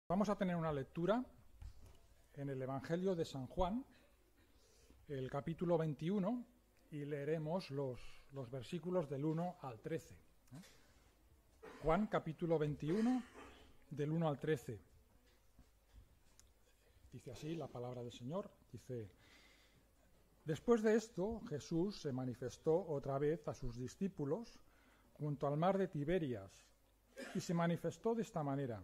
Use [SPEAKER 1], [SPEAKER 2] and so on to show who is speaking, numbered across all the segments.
[SPEAKER 1] Vamos a tener una lectura en el Evangelio de San Juan, el capítulo 21, y leeremos los versículos del 1 al 13. Juan, capítulo 21, del 1 al 13. Dice así la palabra del Señor, dice: Después de esto, Jesús se manifestó otra vez a sus discípulos junto al mar de Tiberias, y se manifestó de esta manera.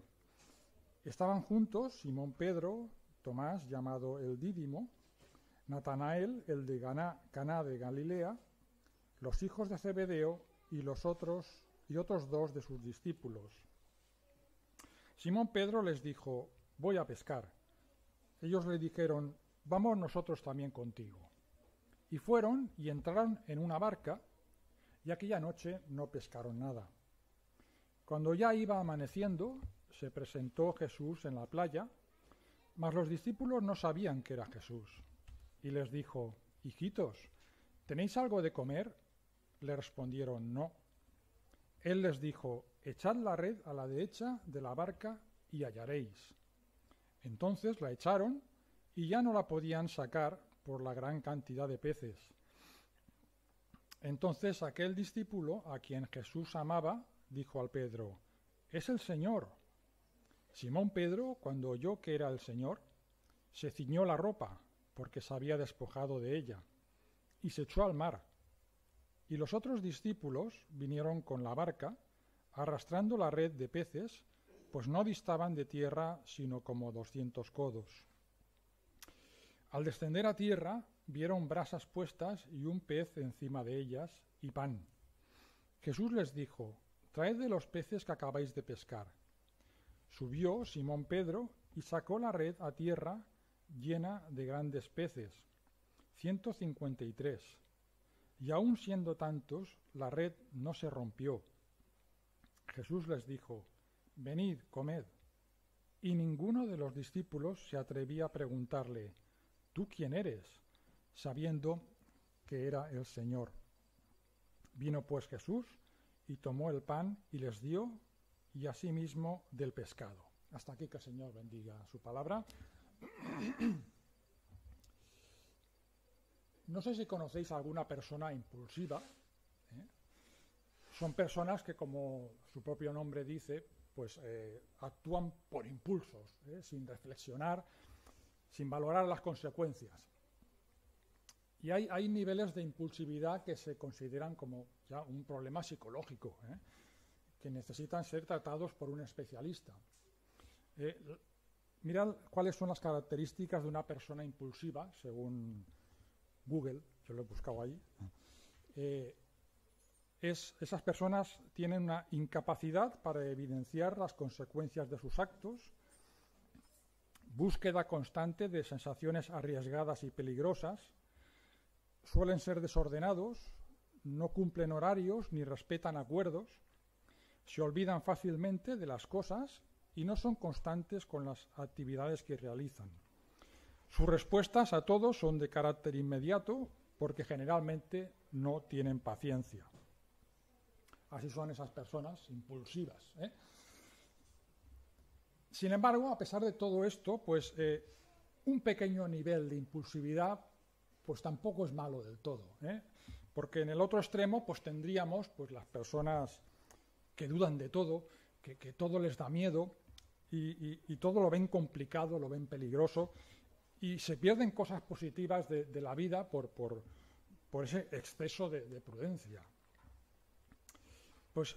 [SPEAKER 1] Estaban juntos Simón Pedro, Tomás, llamado el Dídimo, Natanael, el de Caná de Galilea, los hijos de Zebedeo y otros dos de sus discípulos. Simón Pedro les dijo: voy a pescar. Ellos le dijeron: vamos nosotros también contigo. Y fueron y entraron en una barca, y aquella noche no pescaron nada. Cuando ya iba amaneciendo, se presentó Jesús en la playa, mas los discípulos no sabían que era Jesús. Y les dijo: hijitos, ¿tenéis algo de comer? Le respondieron: no. Él les dijo: echad la red a la derecha de la barca y hallaréis. Entonces la echaron y ya no la podían sacar por la gran cantidad de peces. Entonces aquel discípulo, a quien Jesús amaba, dijo al Pedro: es el Señor. Simón Pedro, cuando oyó que era el Señor, se ciñó la ropa, porque se había despojado de ella, y se echó al mar. Y los otros discípulos vinieron con la barca, arrastrando la red de peces, pues no distaban de tierra sino como 200 codos. Al descender a tierra, vieron brasas puestas y un pez encima de ellas, y pan. Jesús les dijo: traed de los peces que acabáis de pescar. Subió Simón Pedro y sacó la red a tierra llena de grandes peces, 153, y aun siendo tantos, la red no se rompió. Jesús les dijo: venid, comed. Y ninguno de los discípulos se atrevía a preguntarle: ¿tú quién eres?, sabiendo que era el Señor. Vino pues Jesús y tomó el pan y les dio, y asimismo del pescado. Hasta aquí, que el Señor bendiga su palabra. No sé si conocéis a alguna persona impulsiva. Son personas que, como su propio nombre dice, pues actúan por impulsos, sin reflexionar, sin valorar las consecuencias. Y hay niveles de impulsividad que se consideran como ya un problema psicológico, que necesitan ser tratados por un especialista. Mirad cuáles son las características de una persona impulsiva, según Google, yo lo he buscado ahí. Esas personas tienen una incapacidad para evidenciar las consecuencias de sus actos, búsqueda constante de sensaciones arriesgadas y peligrosas, suelen ser desordenados, no cumplen horarios ni respetan acuerdos, se olvidan fácilmente de las cosas y no son constantes con las actividades que realizan. Sus respuestas a todo son de carácter inmediato, porque generalmente no tienen paciencia. Así son esas personas impulsivas. Sin embargo, a pesar de todo esto, pues un pequeño nivel de impulsividad pues tampoco es malo del todo, porque en el otro extremo pues tendríamos pues las personas que dudan de todo, que todo les da miedo y todo lo ven complicado, lo ven peligroso, y se pierden cosas positivas de la vida por ese exceso de prudencia. Pues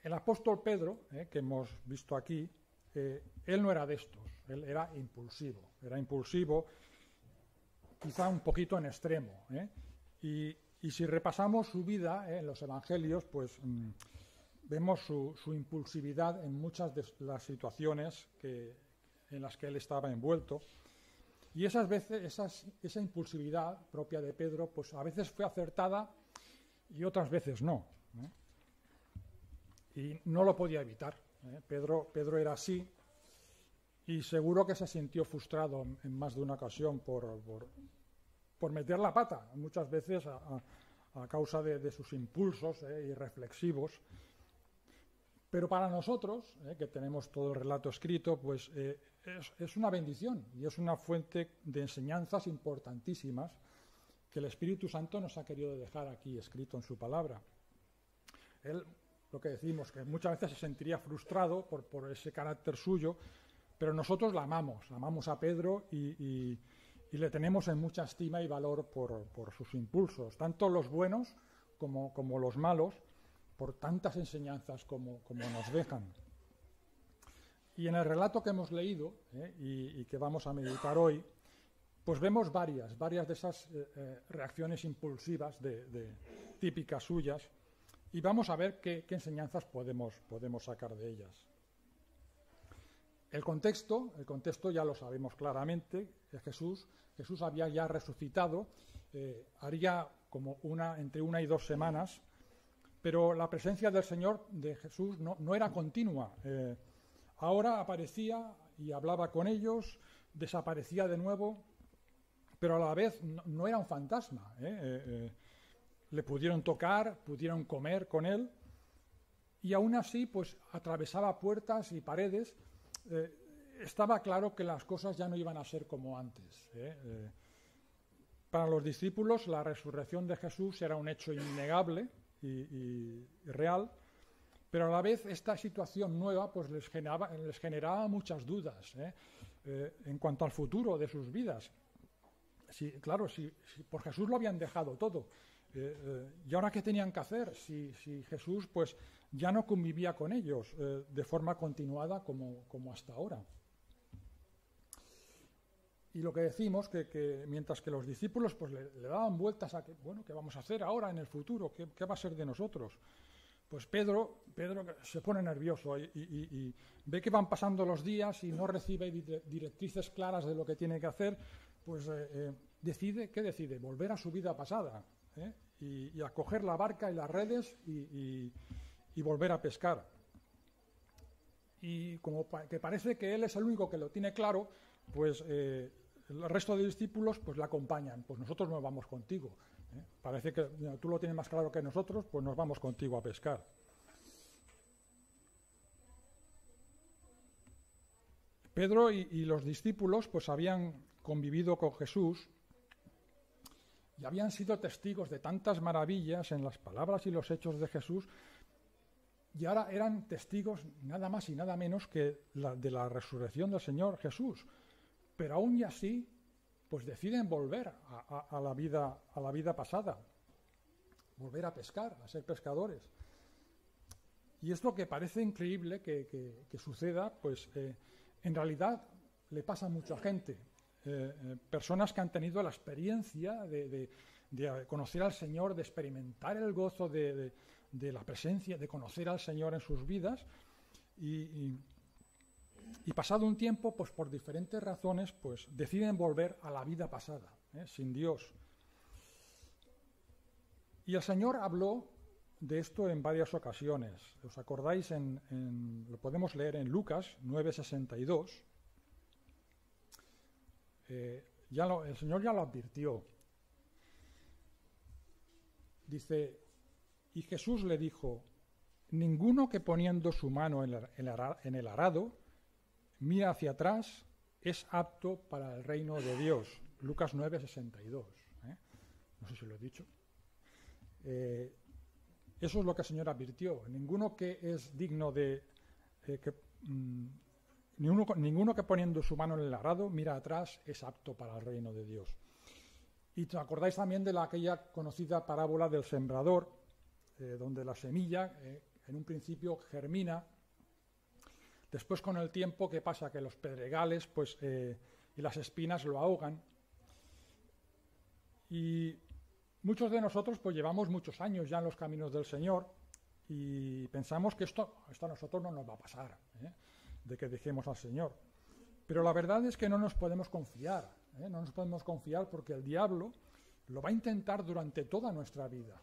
[SPEAKER 1] el apóstol Pedro, que hemos visto aquí, él no era de estos, él era impulsivo, quizá un poquito en extremo. Y si repasamos su vida en los evangelios, pues vemos su impulsividad en muchas de las situaciones en las que él estaba envuelto. Y esas veces, esa impulsividad propia de Pedro, pues a veces fue acertada y otras veces no. Y no lo podía evitar. Pedro era así, y seguro que se sintió frustrado en más de una ocasión por meter la pata, muchas veces a causa de sus impulsos irreflexivos. Pero para nosotros, que tenemos todo el relato escrito, pues es una bendición y es una fuente de enseñanzas importantísimas que el Espíritu Santo nos ha querido dejar aquí escrito en su palabra. Él, lo que decimos, que muchas veces se sentiría frustrado por ese carácter suyo, pero nosotros amamos a Pedro y le tenemos en mucha estima y valor por sus impulsos, tanto los buenos como los malos, por tantas enseñanzas como nos dejan. Y en el relato que hemos leído y que vamos a meditar hoy, pues vemos varias de esas reacciones impulsivas típicas suyas, y vamos a ver qué enseñanzas podemos sacar de ellas. El contexto ya lo sabemos claramente. Jesús había ya resucitado, haría como entre 1 y 2 semanas, pero la presencia del Señor, de Jesús, no era continua. Ahora aparecía y hablaba con ellos, desaparecía de nuevo, pero a la vez no era un fantasma. Le pudieron tocar, pudieron comer con él, y aún así pues atravesaba puertas y paredes. Estaba claro que las cosas ya no iban a ser como antes. Para los discípulos la resurrección de Jesús era un hecho innegable y real, pero a la vez esta situación nueva pues les generaba muchas dudas en cuanto al futuro de sus vidas. Si por Jesús lo habían dejado todo, ¿y ahora qué tenían que hacer? Si Jesús pues ya no convivía con ellos de forma continuada como hasta ahora. Y lo que decimos, que mientras que los discípulos pues le daban vueltas a ¿qué vamos a hacer ahora en el futuro? ¿Qué va a ser de nosotros? Pues Pedro se pone nervioso y ve que van pasando los días y no recibe directrices claras de lo que tiene que hacer, pues decide volver a su vida pasada y a coger la barca y las redes y volver a pescar. Y como que parece que él es el único que lo tiene claro, pues el resto de discípulos pues le acompañan. Pues nosotros nos vamos contigo. Parece que tú lo tienes más claro que nosotros, pues nos vamos contigo a pescar. Pedro y los discípulos pues habían convivido con Jesús y habían sido testigos de tantas maravillas en las palabras y los hechos de Jesús, y ahora eran testigos nada más y nada menos que de la resurrección del Señor Jesús. Pero aún y así, pues deciden volver a la vida pasada, volver a pescar, a ser pescadores. Y esto que parece increíble que suceda, pues en realidad le pasa a mucha gente. Personas que han tenido la experiencia de conocer al Señor, de experimentar el gozo de la presencia, de conocer al Señor en sus vidas, y pasado un tiempo, pues por diferentes razones, pues deciden volver a la vida pasada, sin Dios. Y el Señor habló de esto en varias ocasiones. ¿Os acordáis? Lo podemos leer en Lucas 9:62. El Señor ya lo advirtió. Dice, y Jesús le dijo, ninguno que poniendo su mano en el arado mira hacia atrás es apto para el reino de Dios. Lucas 9:62. No sé si lo he dicho. Eso es lo que el Señor advirtió. Ninguno que es digno ninguno que poniendo su mano en el arado mira atrás es apto para el reino de Dios. Y os acordáis también de aquella conocida parábola del sembrador, donde la semilla en un principio germina. Después, con el tiempo, ¿qué pasa? Que los pedregales y las espinas lo ahogan. Y muchos de nosotros pues llevamos muchos años ya en los caminos del Señor y pensamos que esto a nosotros no nos va a pasar, de que dejemos al Señor. Pero la verdad es que no nos podemos confiar, no nos podemos confiar porque el diablo lo va a intentar durante toda nuestra vida.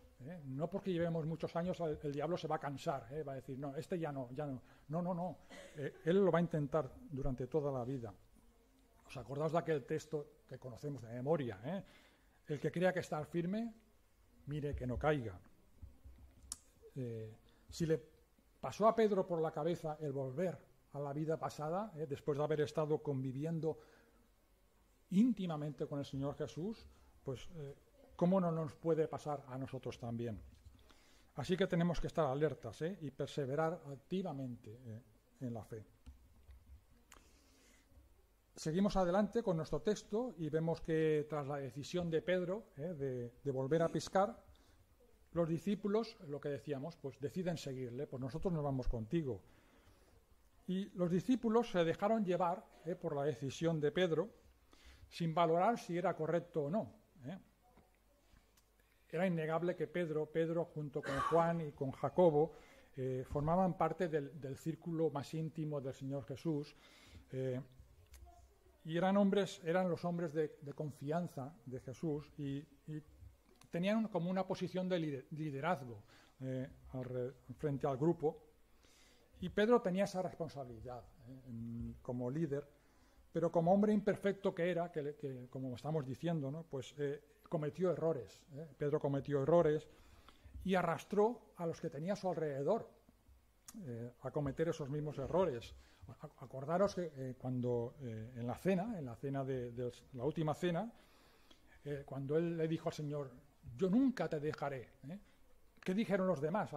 [SPEAKER 1] No porque llevemos muchos años el diablo se va a cansar, va a decir, no, ya no. No. Él lo va a intentar durante toda la vida. ¿Os acordáis de aquel texto que conocemos de memoria? El que crea que estar firme, mire que no caiga. Si le pasó a Pedro por la cabeza el volver a la vida pasada, después de haber estado conviviendo íntimamente con el Señor Jesús, pues ¿cómo no nos puede pasar a nosotros también? Así que tenemos que estar alertas y perseverar activamente en la fe. Seguimos adelante con nuestro texto y vemos que tras la decisión de Pedro de volver a pescar, los discípulos, lo que decíamos, pues deciden seguirle, pues nosotros nos vamos contigo. Y los discípulos se dejaron llevar por la decisión de Pedro, sin valorar si era correcto o no. Era innegable que Pedro junto con Juan y con Jacobo, formaban parte del círculo más íntimo del Señor Jesús, y eran los hombres de confianza de Jesús y tenían como una posición de liderazgo frente al grupo, y Pedro tenía esa responsabilidad como líder, pero como hombre imperfecto que era, que como estamos diciendo, ¿no? Pues cometió errores. Pedro cometió errores y arrastró a los que tenía a su alrededor a cometer esos mismos errores. Acordaros que cuando en la cena de la última cena, cuando él le dijo al Señor, yo nunca te dejaré. ¿Qué dijeron los demás?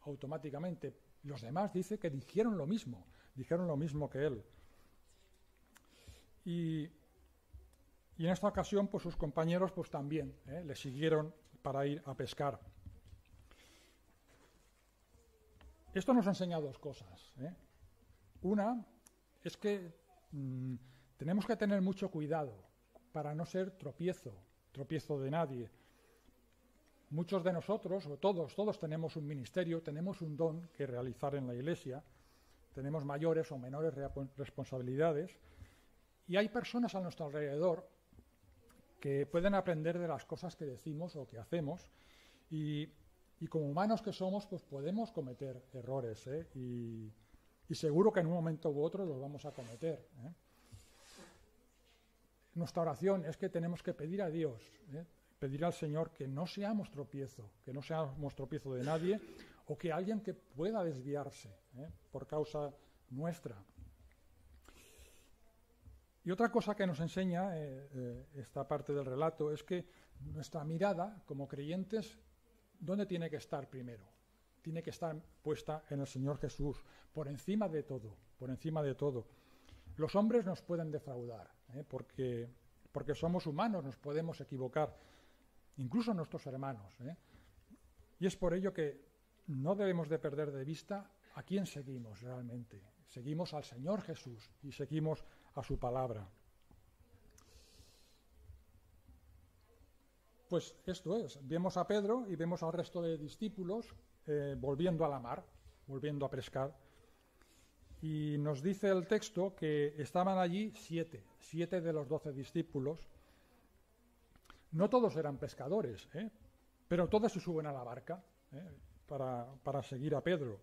[SPEAKER 1] Automáticamente, los demás dice que dijeron lo mismo que él. Y en esta ocasión, pues sus compañeros pues también le siguieron para ir a pescar. Esto nos enseña dos cosas. Una es que tenemos que tener mucho cuidado para no ser tropiezo de nadie. Muchos de nosotros, o todos tenemos un ministerio, tenemos un don que realizar en la Iglesia, tenemos mayores o menores responsabilidades, y hay personas a nuestro alrededor que pueden aprender de las cosas que decimos o que hacemos, y como humanos que somos, pues podemos cometer errores, y seguro que en un momento u otro los vamos a cometer. Nuestra oración es que tenemos que pedir a Dios, pedir al Señor que no seamos tropiezo de nadie, o que alguien que pueda desviarse por causa nuestra. Y otra cosa que nos enseña esta parte del relato es que nuestra mirada como creyentes, ¿dónde tiene que estar primero? Tiene que estar puesta en el Señor Jesús, por encima de todo. Los hombres nos pueden defraudar, porque somos humanos, nos podemos equivocar, incluso nuestros hermanos. Y es por ello que no debemos de perder de vista a quién seguimos realmente. Seguimos al Señor Jesús y seguimos a su palabra. Pues esto es, vemos a Pedro y vemos al resto de discípulos volviendo a la mar, volviendo a pescar. Y nos dice el texto que estaban allí siete de los 12 discípulos. No todos eran pescadores, pero todos se suben a la barca para seguir a Pedro.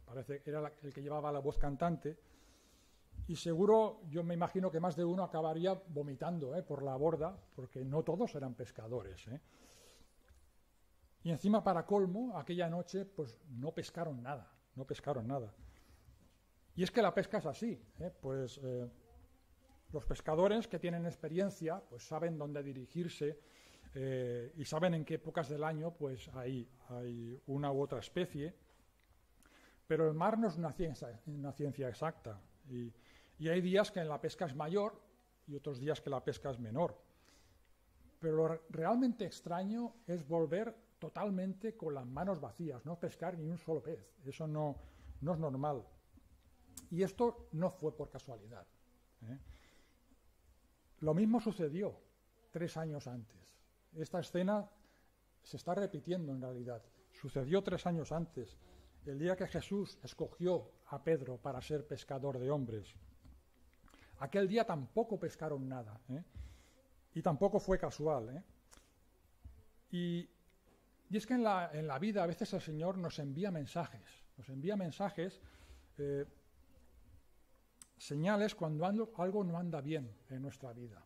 [SPEAKER 1] Parece que era el que llevaba la voz cantante. Y seguro, yo me imagino que más de uno acabaría vomitando por la borda, porque no todos eran pescadores. Y encima, para colmo, aquella noche pues no pescaron nada. Y es que la pesca es así, los pescadores que tienen experiencia pues saben dónde dirigirse y saben en qué épocas del año pues hay una u otra especie, pero el mar no es una ciencia exacta. Y hay días que la pesca es mayor y otros días que la pesca es menor. Pero lo realmente extraño es volver totalmente con las manos vacías, no pescar ni un solo pez. Eso no es normal. Y esto no fue por casualidad. Lo mismo sucedió 3 años antes. Esta escena se está repitiendo en realidad. Sucedió 3 años antes, el día que Jesús escogió a Pedro para ser pescador de hombres. Aquel día tampoco pescaron nada, y tampoco fue casual. Y es que en la vida a veces el Señor nos envía mensajes, señales cuando algo no anda bien en nuestra vida.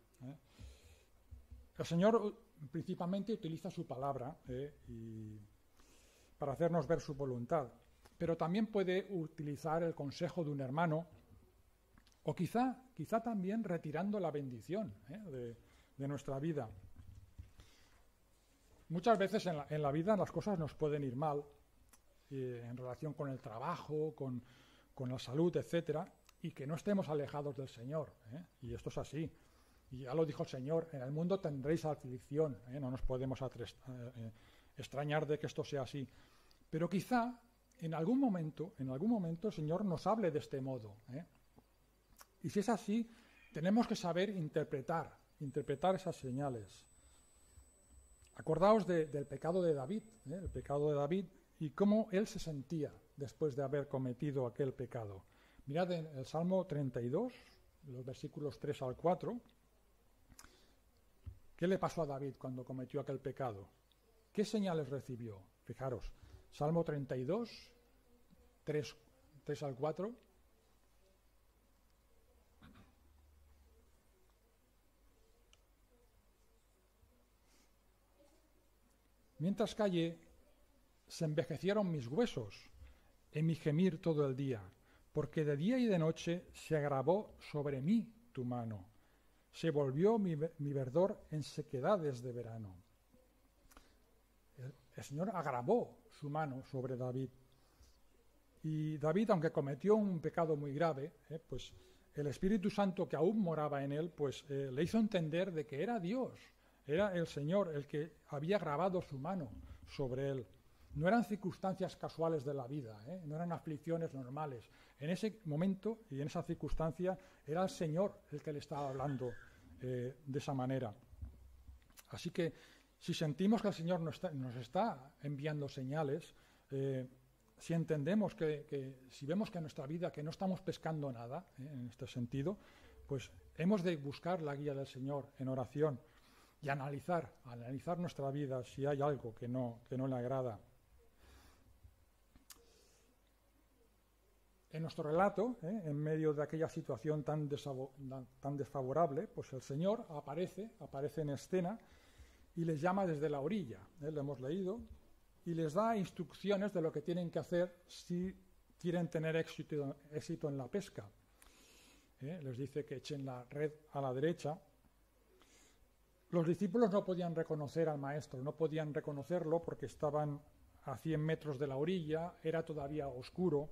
[SPEAKER 1] El Señor principalmente utiliza su palabra para hacernos ver su voluntad. pero también puede utilizar el consejo de un hermano, o quizá también retirando la bendición de nuestra vida. Muchas veces en la vida las cosas nos pueden ir mal, en relación con el trabajo, con la salud, etcétera, y que no estemos alejados del Señor, y esto es así. Y ya lo dijo el Señor, en el mundo tendréis aflicción, no nos podemos extrañar de que esto sea así. Pero quizá en algún momento el Señor nos hable de este modo. Y si es así, tenemos que saber interpretar esas señales. Acordaos del pecado de David, el pecado de David y cómo él se sentía después de haber cometido aquel pecado. Mirad en el Salmo 32, los versículos 3 al 4, ¿qué le pasó a David cuando cometió aquel pecado? ¿Qué señales recibió? Fijaros, Salmo 32, 3 al 4. Mientras callé, se envejecieron mis huesos en mi gemir todo el día, porque de día y de noche se agravó sobre mí tu mano. Se volvió mi verdor en sequedades de verano. El Señor agravó su mano sobre David. Y David, aunque cometió un pecado muy grave, pues el Espíritu Santo que aún moraba en él, pues le hizo entender de que era Dios, era el Señor el que había agravado su mano sobre él. No eran circunstancias casuales de la vida, no eran aflicciones normales. En ese momento y en esa circunstancia era el Señor el que le estaba hablando de esa manera. Así que si sentimos que el Señor nos está enviando señales, si entendemos si vemos que en nuestra vida que no estamos pescando nada, en este sentido, pues hemos de buscar la guía del Señor en oración y analizar nuestra vida si hay algo que no le agrada. En nuestro relato, en medio de aquella situación tan desfavorable, pues el Señor aparece en escena y les llama desde la orilla. Lo hemos leído, y les da instrucciones de lo que tienen que hacer si quieren tener éxito en la pesca. Les dice que echen la red a la derecha. Los discípulos no podían reconocer al maestro, no podían reconocerlo porque estaban a 100 metros de la orilla, era todavía oscuro.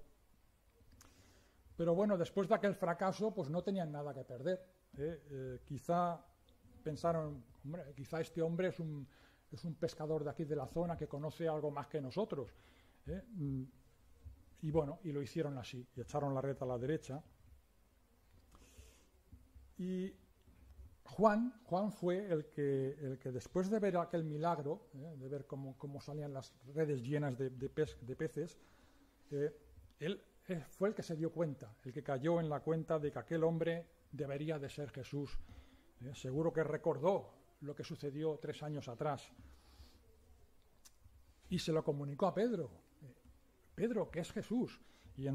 [SPEAKER 1] Pero bueno, después de aquel fracaso, pues no tenían nada que perder. Quizá pensaron, hombre, quizá este hombre es un pescador de aquí de la zona que conoce algo más que nosotros. Y bueno, y lo hicieron así, y echaron la red a la derecha. Y Juan fue el que después de ver aquel milagro, de ver cómo salían las redes llenas de peces, él fue el que se dio cuenta, el que cayó en la cuenta de que aquel hombre debería de ser Jesús. Seguro que recordó lo que sucedió 3 años atrás. Y se lo comunicó a Pedro. Pedro, que es Jesús. Y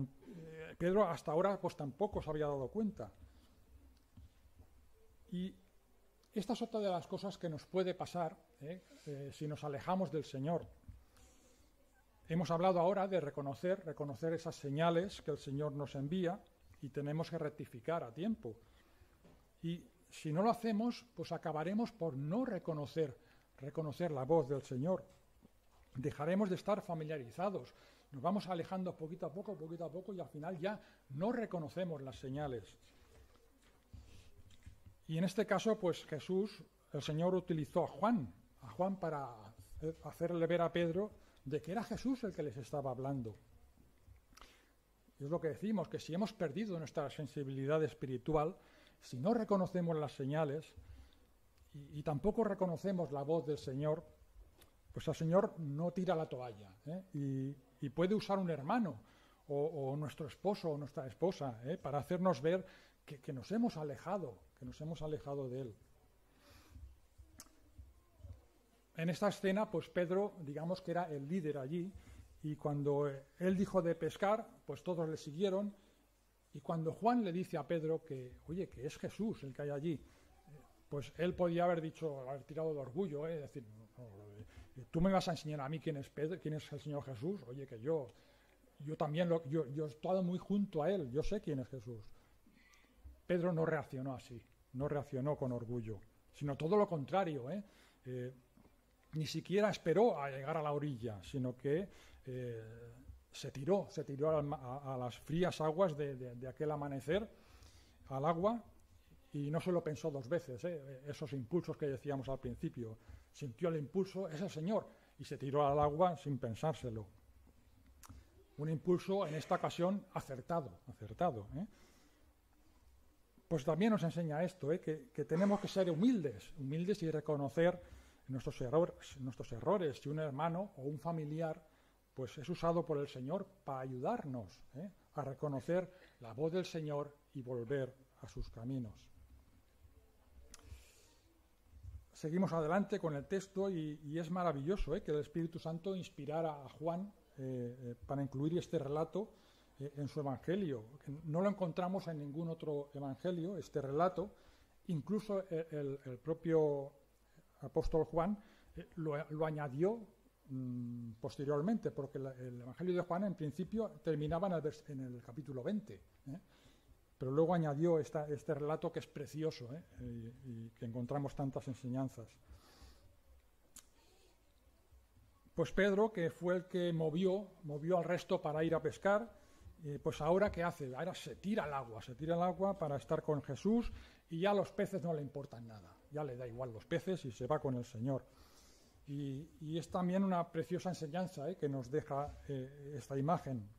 [SPEAKER 1] Pedro hasta ahora pues tampoco se había dado cuenta. Y esta es otra de las cosas que nos puede pasar si nos alejamos del Señor. Hemos hablado ahora de reconocer esas señales que el Señor nos envía y tenemos que rectificar a tiempo. Y si no lo hacemos, pues acabaremos por no reconocer la voz del Señor. Dejaremos de estar familiarizados. Nos vamos alejando poquito a poco y al final ya no reconocemos las señales. Y en este caso, pues el Señor utilizó a Juan para hacerle ver a Pedro de que era Jesús el que les estaba hablando. Y es lo que decimos, que si hemos perdido nuestra sensibilidad espiritual, si no reconocemos las señales y tampoco reconocemos la voz del Señor, pues el Señor no tira la toalla, y puede usar un hermano o nuestro esposo o nuestra esposa para hacernos ver que nos hemos alejado de Él. En esta escena, pues Pedro, digamos que era el líder allí, y cuando él dijo de pescar, pues todos le siguieron, y cuando Juan le dice a Pedro que es Jesús el que hay allí, pues él podía haber tirado de orgullo, decir, tú me vas a enseñar a mí quién es Pedro, quién es el Señor Jesús, que yo yo también, yo he estado muy junto a él, yo sé quién es Jesús. Pedro no reaccionó así, no reaccionó con orgullo, sino todo lo contrario, ni siquiera esperó a llegar a la orilla, sino que se tiró a las frías aguas de aquel amanecer, al agua, y no se lo pensó dos veces, esos impulsos que decíamos al principio. Sintió el impulso, es el Señor, y se tiró al agua sin pensárselo. Un impulso, en esta ocasión, acertado. Pues también nos enseña esto, que tenemos que ser humildes y reconocer nuestros errores. Si un hermano o un familiar pues es usado por el Señor para ayudarnos a reconocer la voz del Señor y volver a sus caminos. Seguimos adelante con el texto y es maravilloso que el Espíritu Santo inspirara a Juan para incluir este relato en su evangelio. No lo encontramos en ningún otro evangelio, este relato. Incluso el propio apóstol Juan lo añadió posteriormente, porque el evangelio de Juan en principio terminaba en el capítulo 20, pero luego añadió este relato que es precioso y que encontramos tantas enseñanzas. Pues Pedro, que fue el que movió al resto para ir a pescar, pues ahora ¿qué hace? Ahora se tira al agua para estar con Jesús, y ya los peces no le importan nada, ya le da igual los peces y se va con el Señor. Y es también una preciosa enseñanza que nos deja esta imagen.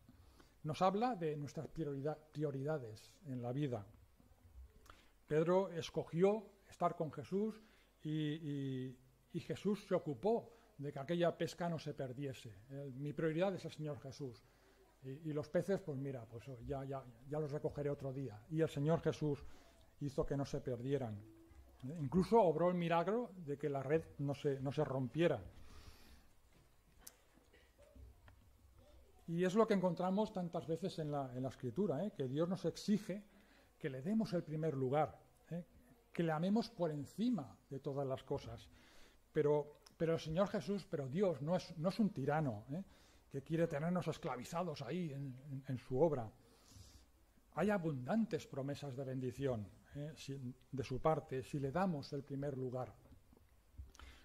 [SPEAKER 1] Nos habla de nuestras prioridades en la vida. Pedro escogió estar con Jesús y Jesús se ocupó de que aquella pesca no se perdiese. Mi prioridad es el Señor Jesús. Y los peces, pues mira, pues ya los recogeré otro día. Y el Señor Jesús hizo que no se perdieran. Incluso obró el milagro de que la red no se rompiera. Y es lo que encontramos tantas veces en la Escritura, que Dios nos exige que le demos el primer lugar, que le amemos por encima de todas las cosas. Pero el Señor Jesús, pero Dios no es un tirano, que quiere tenernos esclavizados ahí en su obra. Hay abundantes promesas de bendición de su parte, si le damos el primer lugar.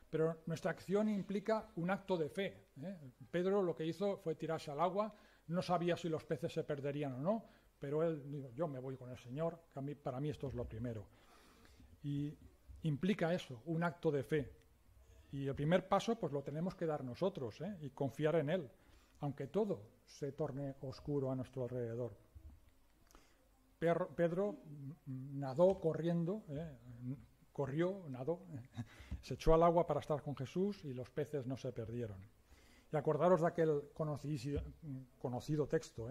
[SPEAKER 1] Pero nuestra acción implica un acto de fe. Pedro lo que hizo fue tirarse al agua, no sabía si los peces se perderían o no, pero él dijo, yo me voy con el Señor, que para mí esto es lo primero. Y implica eso, un acto de fe. Y el primer paso pues lo tenemos que dar nosotros, y confiar en Él, aunque todo se torne oscuro a nuestro alrededor. Pedro nadó corriendo, nadó, se echó al agua para estar con Jesús y los peces no se perdieron. Y acordaros de aquel conocido texto,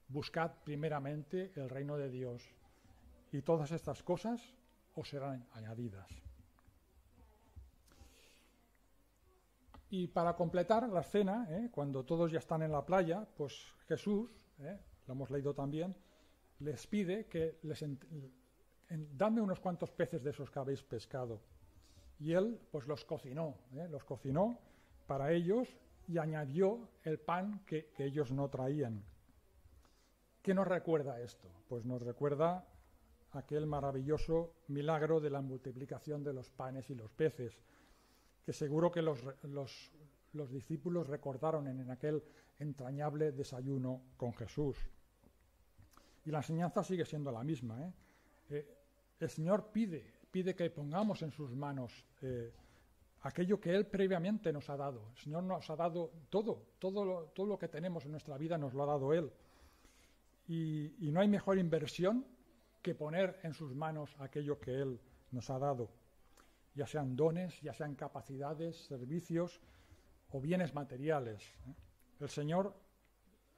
[SPEAKER 1] buscad primeramente el reino de Dios y todas estas cosas os serán añadidas. Y para completar la escena, cuando todos ya están en la playa, pues Jesús, lo hemos leído también, les pide que dame unos cuantos peces de esos que habéis pescado. Y él pues los cocinó para ellos y añadió el pan que ellos no traían. ¿Qué nos recuerda esto? Pues nos recuerda aquel maravilloso milagro de la multiplicación de los panes y los peces, que seguro que los discípulos recordaron en aquel entrañable desayuno con Jesús. Y la enseñanza sigue siendo la misma. El Señor pide que pongamos en sus manos aquello que Él previamente nos ha dado. El Señor nos ha dado todo lo que tenemos en nuestra vida nos lo ha dado Él. Y no hay mejor inversión que poner en sus manos aquello que Él nos ha dado, ya sean dones, ya sean capacidades, servicios o bienes materiales. El Señor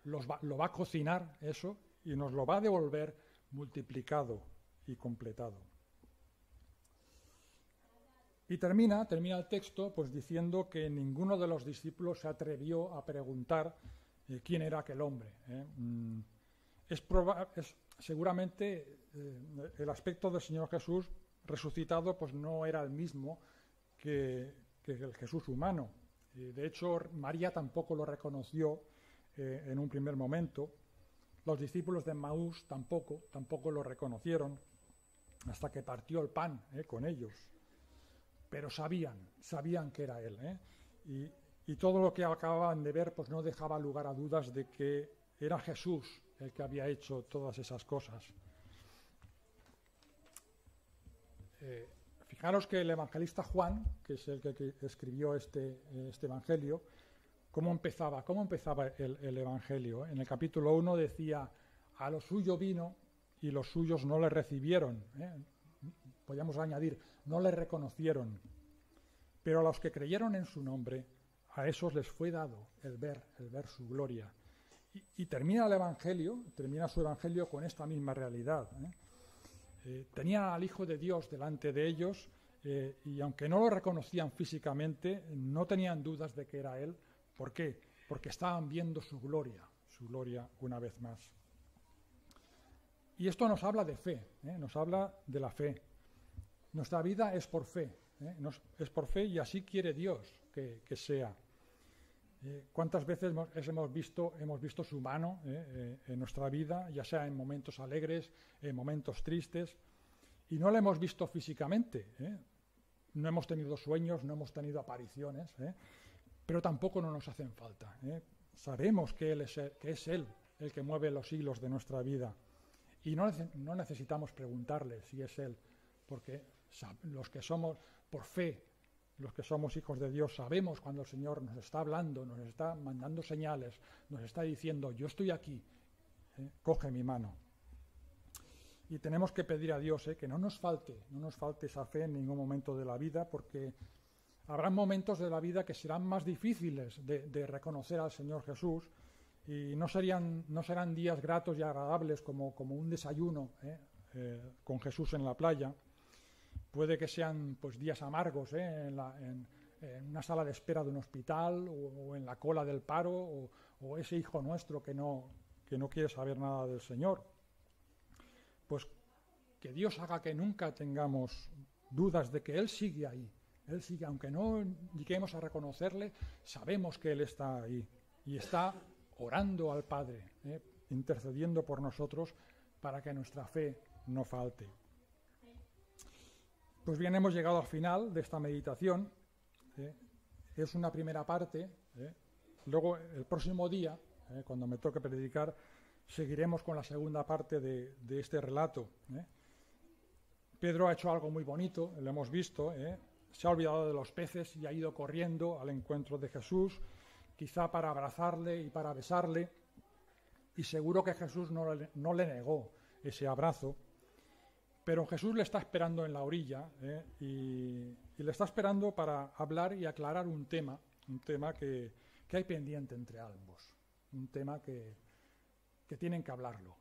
[SPEAKER 1] lo va a cocinar eso y nos lo va a devolver multiplicado y completado. Y termina el texto pues diciendo que ninguno de los discípulos se atrevió a preguntar quién era aquel hombre. Seguramente el aspecto del Señor Jesús resucitado pues no era el mismo que el Jesús humano. De hecho, María tampoco lo reconoció en un primer momento. Los discípulos de Emaús tampoco lo reconocieron hasta que partió el pan con ellos. Pero sabían que era él. Y todo lo que acababan de ver pues no dejaba lugar a dudas de que era Jesús el que había hecho todas esas cosas. Fijaros que el evangelista Juan, que es el que escribió este evangelio, ¿cómo empezaba el evangelio? En el capítulo 1 decía, a lo suyo vino y los suyos no le recibieron. Podríamos añadir, no le reconocieron. Pero a los que creyeron en su nombre, a esos les fue dado el ver su gloria. Y termina su evangelio con esta misma realidad. Tenía al Hijo de Dios delante de ellos y aunque no lo reconocían físicamente, no tenían dudas de que era Él. ¿Por qué? Porque estaban viendo su gloria una vez más. Y esto nos habla de fe, nos habla de la fe. Nuestra vida es por fe, es por fe y así quiere Dios que sea. ¿Cuántas veces hemos visto su mano en nuestra vida, ya sea en momentos alegres, en momentos tristes, y no la hemos visto físicamente? No hemos tenido sueños, no hemos tenido apariciones, pero tampoco no nos hacen falta. Sabemos que es Él el que mueve los hilos de nuestra vida, y no necesitamos preguntarle si es Él, porque los que somos por fe, los que somos hijos de Dios, sabemos cuando el Señor nos está hablando, nos está mandando señales, nos está diciendo, yo estoy aquí, coge mi mano. Y tenemos que pedir a Dios que no nos falte esa fe en ningún momento de la vida, porque habrá momentos de la vida que serán más difíciles de reconocer al Señor Jesús y no serán días gratos y agradables como un desayuno con Jesús en la playa. Puede que sean pues días amargos en una sala de espera de un hospital o en la cola del paro o ese hijo nuestro que no quiere saber nada del Señor. Pues que Dios haga que nunca tengamos dudas de que Él sigue ahí. Él sigue, aunque no lleguemos a reconocerle, sabemos que Él está ahí y está orando al Padre, intercediendo por nosotros para que nuestra fe no falte. Pues bien, hemos llegado al final de esta meditación. Es una primera parte. Luego, el próximo día, cuando me toque predicar, seguiremos con la segunda parte de este relato. Pedro ha hecho algo muy bonito, lo hemos visto. Se ha olvidado de los peces y ha ido corriendo al encuentro de Jesús, quizá para abrazarle y para besarle. Y seguro que Jesús no le negó ese abrazo. Pero Jesús le está esperando en la orilla y le está esperando para hablar y aclarar un tema que hay pendiente entre ambos, un tema que tienen que hablarlo.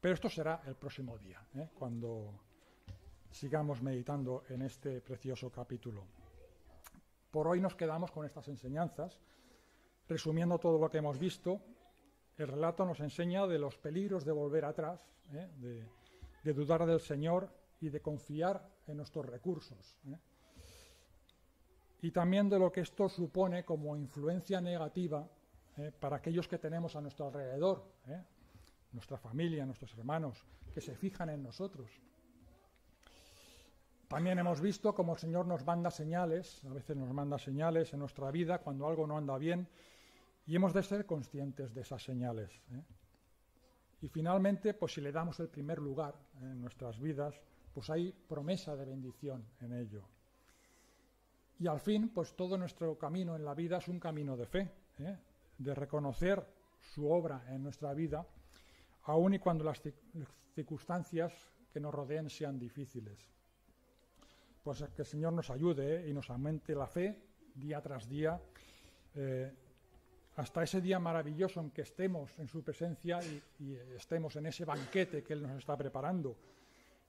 [SPEAKER 1] Pero esto será el próximo día, cuando sigamos meditando en este precioso capítulo. Por hoy nos quedamos con estas enseñanzas. Resumiendo todo lo que hemos visto, el relato nos enseña de los peligros de volver atrás, de dudar del Señor y de confiar en nuestros recursos. Y también de lo que esto supone como influencia negativa para aquellos que tenemos a nuestro alrededor, nuestra familia, nuestros hermanos, que se fijan en nosotros. También hemos visto cómo el Señor nos manda señales, a veces nos manda señales en nuestra vida cuando algo no anda bien, y hemos de ser conscientes de esas señales. Y finalmente, pues si le damos el primer lugar en nuestras vidas, pues hay promesa de bendición en ello. Y al fin, pues todo nuestro camino en la vida es un camino de fe, de reconocer su obra en nuestra vida, aun y cuando las circunstancias que nos rodeen sean difíciles. Pues que el Señor nos ayude y nos aumente la fe día tras día, hasta ese día maravilloso en que estemos en su presencia y estemos en ese banquete que Él nos está preparando.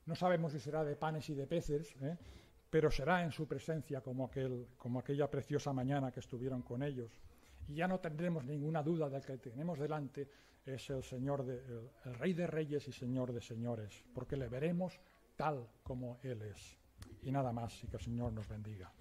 [SPEAKER 1] No sabemos si será de panes y de peces, pero será en su presencia como aquella preciosa mañana que estuvieron con ellos. Y ya no tendremos ninguna duda de que tenemos delante es el Señor, el Rey de Reyes y Señor de Señores, porque le veremos tal como Él es. Y nada más, y que el Señor nos bendiga.